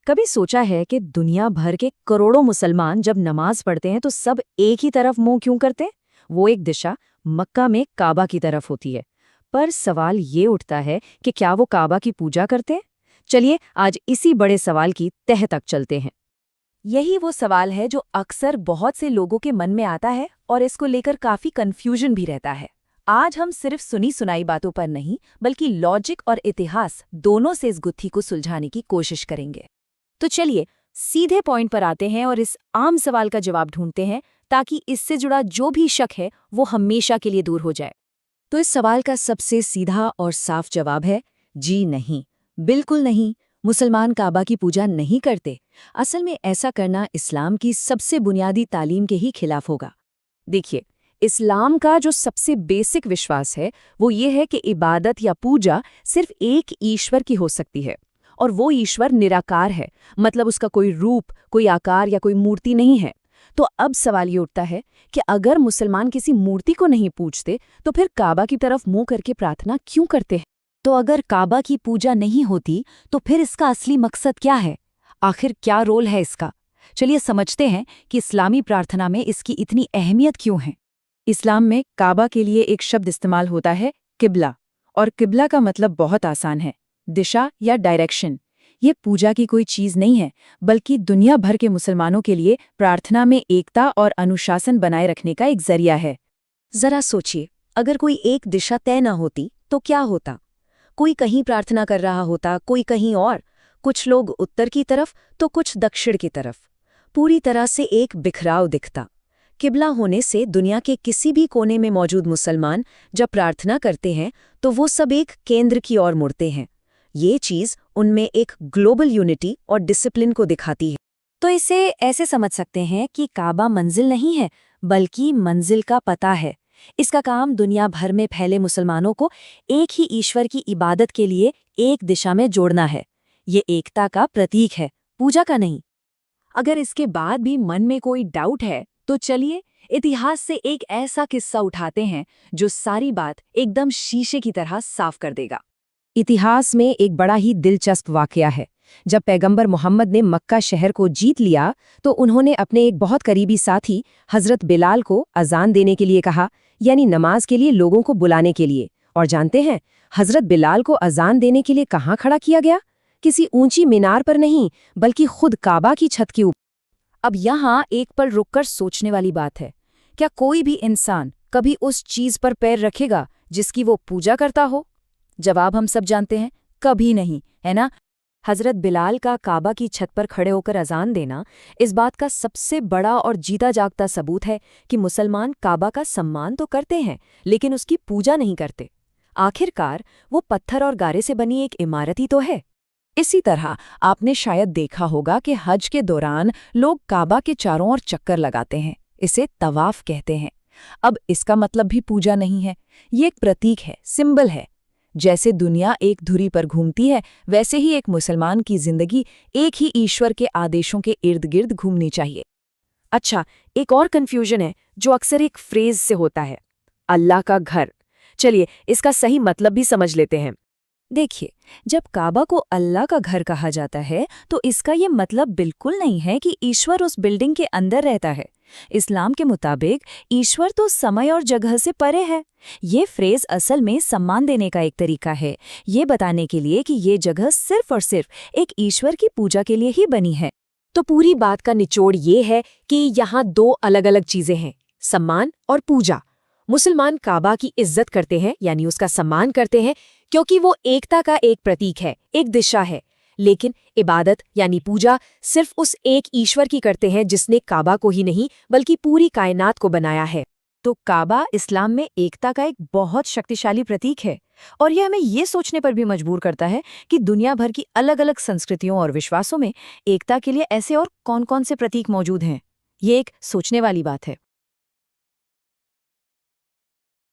कभी सोचा है कि दुनिया भर के करोड़ों मुसलमान जब नमाज पढ़ते हैं तो सब एक ही तरफ मुंह क्यों करते? वो एक दिशा मक्का में काबा की तरफ होती है। पर सवाल ये उठता है कि क्या वो काबा की पूजा करते हैं? चलिए आज इसी बड़े सवाल की तह तक चलते हैं। यही वो सवाल है जो अक्सर बहुत से लोगों के मन में आता है और इसको लेकर काफी कंफ्यूजन भी रहता है। आज हम सिर्फ सुनी सुनाई बातों पर नहीं बल्कि लॉजिक और इतिहास दोनों से इस गुत्थी को सुलझाने की कोशिश करेंगे। तो चलिए सीधे पॉइंट पर आते हैं और इस आम सवाल का जवाब ढूंढते हैं ताकि इससे जुड़ा जो भी शक है वो हमेशा के लिए दूर हो जाए। तो इस सवाल का सबसे सीधा और साफ जवाब है जी नहीं, बिल्कुल नहीं। मुसलमान काबा की पूजा नहीं करते। असल में ऐसा करना इस्लाम की सबसे बुनियादी तालीम के ही खिलाफ होगा। देखिए, इस्लाम का जो सबसे बेसिक विश्वास है वो ये है कि इबादत या पूजा सिर्फ एक ईश्वर की हो सकती है और वो ईश्वर निराकार है, मतलब उसका कोई रूप, कोई आकार या कोई मूर्ति नहीं है। तो अब सवाल ये उठता है कि अगर मुसलमान किसी मूर्ति को नहीं पूजते तो फिर काबा की तरफ मुंह करके प्रार्थना क्यों करते हैं? तो अगर काबा की पूजा नहीं होती तो फिर इसका असली मकसद क्या है? आखिर क्या रोल है इसका? चलिए समझते हैं कि इस्लामी प्रार्थना में इसकी इतनी अहमियत क्यों है। इस्लाम में काबा के लिए एक शब्द इस्तेमाल होता है किबला, और किबला का मतलब बहुत आसान है, दिशा या डायरेक्शन। ये पूजा की कोई चीज नहीं है बल्कि दुनिया भर के मुसलमानों के लिए प्रार्थना में एकता और अनुशासन बनाए रखने का एक जरिया है। जरा सोचिए, अगर कोई एक दिशा तय न होती तो क्या होता? कोई कहीं प्रार्थना कर रहा होता, कोई कहीं और, कुछ लोग उत्तर की तरफ तो कुछ दक्षिण की तरफ। पूरी तरह से एक बिखराव दिखता। किबला होने से दुनिया के किसी भी कोने में मौजूद मुसलमान जब प्रार्थना करते हैं तो वो सब एक केंद्र की ओर मुड़ते हैं। ये चीज उनमें एक ग्लोबल यूनिटी और डिसिप्लिन को दिखाती है। तो इसे ऐसे समझ सकते हैं कि काबा मंजिल नहीं है बल्कि मंजिल का पता है। इसका काम दुनिया भर में फैले मुसलमानों को एक ही ईश्वर की इबादत के लिए एक दिशा में जोड़ना है। ये एकता का प्रतीक है, पूजा का नहीं। अगर इसके बाद भी मन में कोई डाउट है तो चलिए इतिहास से एक ऐसा किस्सा उठाते हैं जो सारी बात एकदम शीशे की तरह साफ कर देगा। इतिहास में एक बड़ा ही दिलचस्प वाकया है। जब पैगंबर मोहम्मद ने मक्का शहर को जीत लिया तो उन्होंने अपने एक बहुत करीबी साथी हजरत बिलाल को अजान देने के लिए कहा, यानी नमाज के लिए लोगों को बुलाने के लिए। और जानते हैं हजरत बिलाल को अजान देने के लिए कहाँ खड़ा किया गया? किसी ऊंची मीनार पर नहीं बल्कि खुद काबा की छत के ऊपर। अब यहाँ एक पल रुककर सोचने वाली बात है, क्या कोई भी इंसान कभी उस चीज पर पैर रखेगा जिसकी वो पूजा करता हो? जवाब हम सब जानते हैं, कभी नहीं, है ना? हजरत बिलाल का काबा की छत पर खड़े होकर अजान देना इस बात का सबसे बड़ा और जीता जागता सबूत है कि मुसलमान काबा का सम्मान तो करते हैं लेकिन उसकी पूजा नहीं करते। आखिरकार वो पत्थर और गारे से बनी एक इमारत ही तो है। इसी तरह आपने शायद देखा होगा कि हज के दौरान लोग काबा के चारों ओर चक्कर लगाते हैं। इसे तवाफ कहते हैं। अब इसका मतलब भी पूजा नहीं है, ये एक प्रतीक है, सिंबल है। जैसे दुनिया एक धुरी पर घूमती है वैसे ही एक मुसलमान की जिंदगी एक ही ईश्वर के आदेशों के इर्द गिर्द घूमनी चाहिए। अच्छा, एक और कन्फ्यूजन है जो अक्सर एक फ्रेज से होता है, अल्लाह का घर। चलिए इसका सही मतलब भी समझ लेते हैं। देखिए, जब काबा को अल्लाह का घर कहा जाता है तो इसका ये मतलब बिल्कुल नहीं है कि ईश्वर उस बिल्डिंग के अंदर रहता है। इस्लाम के मुताबिक ईश्वर तो समय और जगह से परे है। ये फ्रेज असल में सम्मान देने का एक तरीका है, ये बताने के लिए कि ये जगह सिर्फ और सिर्फ एक ईश्वर की पूजा के लिए ही बनी है। तो पूरी बात का निचोड़ ये है कि यहाँ दो अलग अलग चीजें हैं, सम्मान और पूजा। मुसलमान काबा की इज्जत करते हैं यानी उसका सम्मान करते हैं क्योंकि वो एकता का एक प्रतीक है, एक दिशा है। लेकिन इबादत यानी पूजा सिर्फ उस एक ईश्वर की करते हैं जिसने काबा को ही नहीं बल्कि पूरी कायनात को बनाया है। तो काबा इस्लाम में एकता का एक बहुत शक्तिशाली प्रतीक है और यह हमें ये सोचने पर भी मजबूर करता है कि दुनिया भर की अलग अलग संस्कृतियों और विश्वासों में एकता के लिए ऐसे और कौन-कौन से प्रतीक मौजूद हैं। ये एक सोचने वाली बात है।